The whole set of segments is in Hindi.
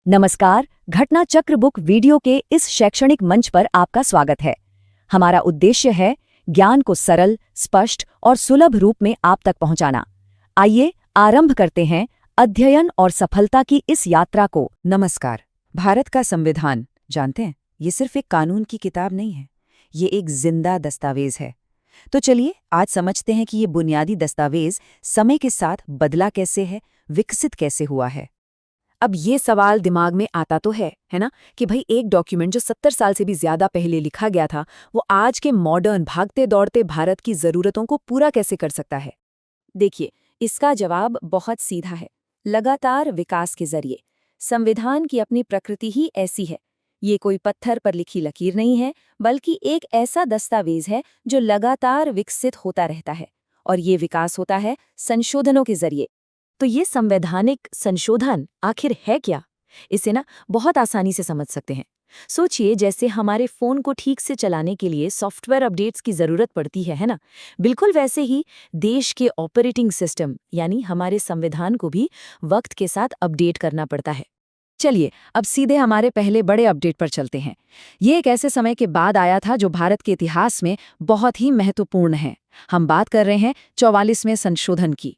नमस्कार, घटना चक्र बुक वीडियो के इस शैक्षणिक मंच पर आपका स्वागत है। हमारा उद्देश्य है ज्ञान को सरल, स्पष्ट और सुलभ रूप में आप तक पहुंचाना। आइए आरंभ करते हैं अध्ययन और सफलता की इस यात्रा को। नमस्कार। भारत का संविधान जानते हैं, ये सिर्फ एक कानून की किताब नहीं है, ये एक जिंदा दस्तावेज है। तो चलिए आज समझते हैं कि ये बुनियादी दस्तावेज समय के साथ बदला कैसे है, विकसित कैसे हुआ है। अब ये सवाल दिमाग में आता तो है ना, कि भाई एक डॉक्यूमेंट जो 70 साल से भी ज्यादा पहले लिखा गया था, वो आज के मॉडर्न भागते दौड़ते भारत की जरूरतों को पूरा कैसे कर सकता है। देखिए, इसका जवाब बहुत सीधा है, लगातार विकास के जरिए। संविधान की अपनी प्रकृति ही ऐसी है। ये कोई पत्थर पर लिखी लकीर नहीं है, बल्कि एक ऐसा दस्तावेज है जो लगातार विकसित होता रहता है, और ये विकास होता है संशोधनों के जरिए। तो ये संवैधानिक संशोधन आखिर है क्या? इसे ना बहुत आसानी से समझ सकते हैं। सोचिए, जैसे हमारे फोन को ठीक से चलाने के लिए सॉफ्टवेयर अपडेट्स की जरूरत पड़ती है ना? बिल्कुल वैसे ही देश के ऑपरेटिंग सिस्टम यानी हमारे संविधान को भी वक्त के साथ अपडेट करना पड़ता है। चलिए अब सीधे हमारे पहले बड़े अपडेट पर चलते हैं। ये एक ऐसे समय के बाद आया था जो भारत के इतिहास में बहुत ही महत्वपूर्ण है। हम बात कर रहे हैं 44वें संशोधन की।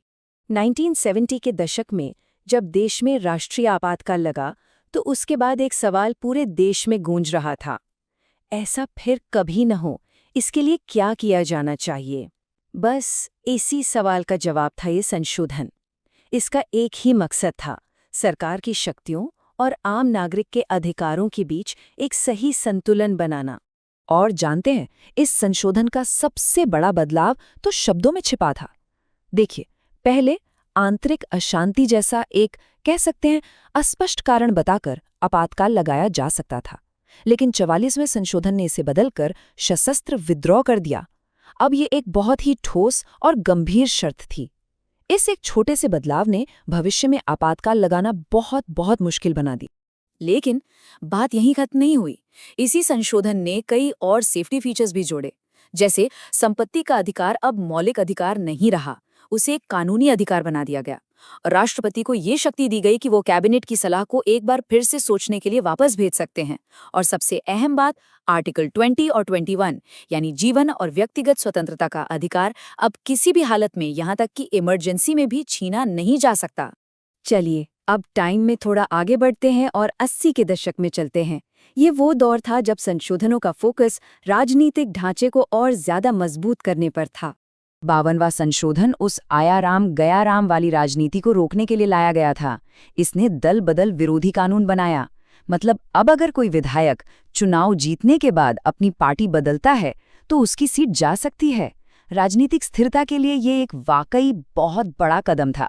1970 के दशक में जब देश में राष्ट्रीय आपातकाल लगा, तो उसके बाद एक सवाल पूरे देश में गूंज रहा था, ऐसा फिर कभी न हो, इसके लिए क्या किया जाना चाहिए। बस इसी सवाल का जवाब था ये संशोधन। इसका एक ही मकसद था, सरकार की शक्तियों और आम नागरिक के अधिकारों के बीच एक सही संतुलन बनाना। और जानते हैं, इस संशोधन का सबसे बड़ा बदलाव तो शब्दों में छिपा था। देखिए, पहले आंतरिक अशांति जैसा एक, कह सकते हैं, अस्पष्ट कारण बताकर आपातकाल लगाया जा सकता था, लेकिन 44वें संशोधन ने इसे बदलकर सशस्त्र विद्रोह कर दिया। अब ये एक बहुत ही ठोस और गंभीर शर्त थी। इस एक छोटे से बदलाव ने भविष्य में आपातकाल लगाना बहुत बहुत मुश्किल बना दी। लेकिन बात यहीं खत्म नहीं हुई। इसी संशोधन ने कई और सेफ्टी फीचर्स भी जोड़े, जैसे संपत्ति का अधिकार अब मौलिक अधिकार नहीं रहा, उसे एक कानूनी अधिकार बना दिया गया। राष्ट्रपति को ये शक्ति दी गई कि वो कैबिनेट की सलाह को एक बार फिर से सोचने के लिए वापस भेज सकते हैं। और सबसे अहम बात, आर्टिकल 20 और 21 यानी जीवन और व्यक्तिगत स्वतंत्रता का अधिकार अब किसी भी हालत में, यहाँ तक कि इमरजेंसी में भी छीना नहीं जा सकता। चलिए अब टाइम में थोड़ा आगे बढ़ते हैं और 80 के दशक में चलते हैं। ये वो दौर था जब संशोधनों का फोकस राजनीतिक ढांचे को और ज्यादा मजबूत करने पर था। 52वां संशोधन उस आया राम गया राम वाली राजनीति को रोकने के लिए लाया गया था। इसने दल बदल विरोधी कानून बनाया। मतलब अब अगर कोई विधायक चुनाव जीतने के बाद अपनी पार्टी बदलता है तो उसकी सीट जा सकती है। राजनीतिक स्थिरता के लिए ये एक वाकई बहुत बड़ा कदम था।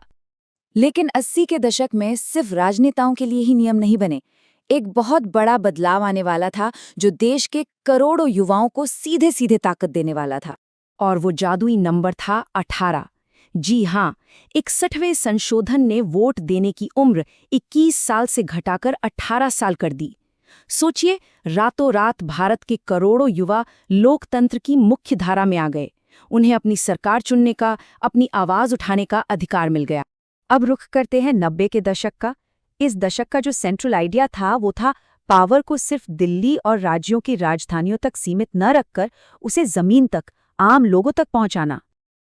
लेकिन 80 के दशक में सिर्फ राजनेताओं के लिए ही नियम नहीं बने। एक बहुत बड़ा बदलाव आने वाला था जो देश के करोड़ों युवाओं को सीधे सीधे ताकत देने वाला था। और वो जादुई नंबर था 18। जी हाँ, 61वें संशोधन ने वोट देने की उम्र 21 साल से घटाकर 18 साल कर दी। सोचिए, रातों रात भारत के करोड़ों युवा लोकतंत्र की मुख्य धारा में आ गए। उन्हें अपनी सरकार चुनने का, अपनी आवाज उठाने का अधिकार मिल गया। अब रुख करते हैं 90 के दशक का। इस दशक का जो सेंट्रल आइडिया था वो था पावर को सिर्फ दिल्ली और राज्यों की राजधानियों तक सीमित न रखकर उसे जमीन तक, आम लोगों तक पहुंचाना।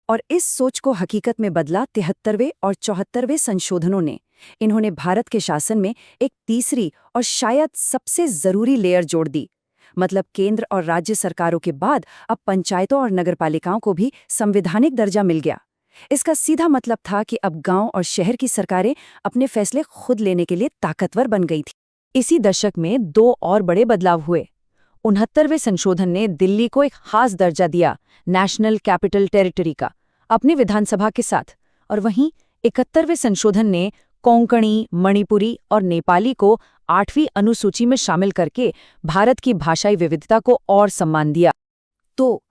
और इस सोच को हकीकत में बदला 73वें और 74वें संशोधनों ने। इन्होंने भारत के शासन में एक तीसरी और शायद सबसे जरूरी लेयर जोड़ दी। मतलब केंद्र और राज्य सरकारों के बाद अब पंचायतों और नगरपालिकाओं को भी संवैधानिक दर्जा मिल गया। इसका सीधा मतलब था कि अब गांव और शहर की सरकारें अपने फैसले खुद लेने के लिए ताकतवर बन गई थी। इसी दशक में दो और बड़े बदलाव हुए। 69वें संशोधन ने दिल्ली को एक खास दर्जा दिया, नेशनल कैपिटल टेरिटरी का, अपनी विधानसभा के साथ। और वहीं 71वें संशोधन ने कोंकणी, मणिपुरी और नेपाली को 8वीं अनुसूची में शामिल करके भारत की भाषाई विविधता को और सम्मान दिया। तो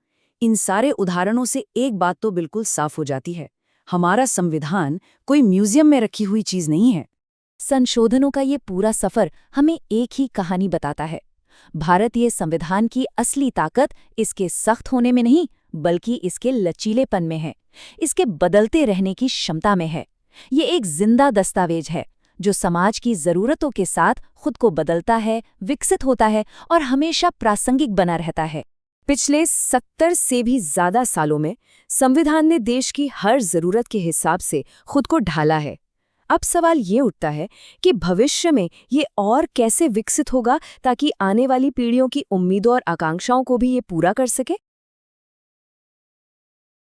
इन सारे उदाहरणों से एक बात तो बिल्कुल साफ हो जाती है, हमारा संविधान कोई म्यूजियम में रखी हुई चीज नहीं है। संशोधनों का ये पूरा सफर हमें एक ही कहानी बताता है। भारतीय संविधान की असली ताकत इसके सख्त होने में नहीं, बल्कि इसके लचीलेपन में है, इसके बदलते रहने की क्षमता में है। ये एक जिंदा दस्तावेज है जो समाज की ज़रूरतों के साथ खुद को बदलता है, विकसित होता है और हमेशा प्रासंगिक बना रहता है। पिछले 70 से भी ज्यादा सालों में संविधान ने देश की हर जरूरत के हिसाब से खुद को ढाला है। अब सवाल ये उठता है कि भविष्य में ये और कैसे विकसित होगा ताकि आने वाली पीढ़ियों की उम्मीदों और आकांक्षाओं को भी ये पूरा कर सके।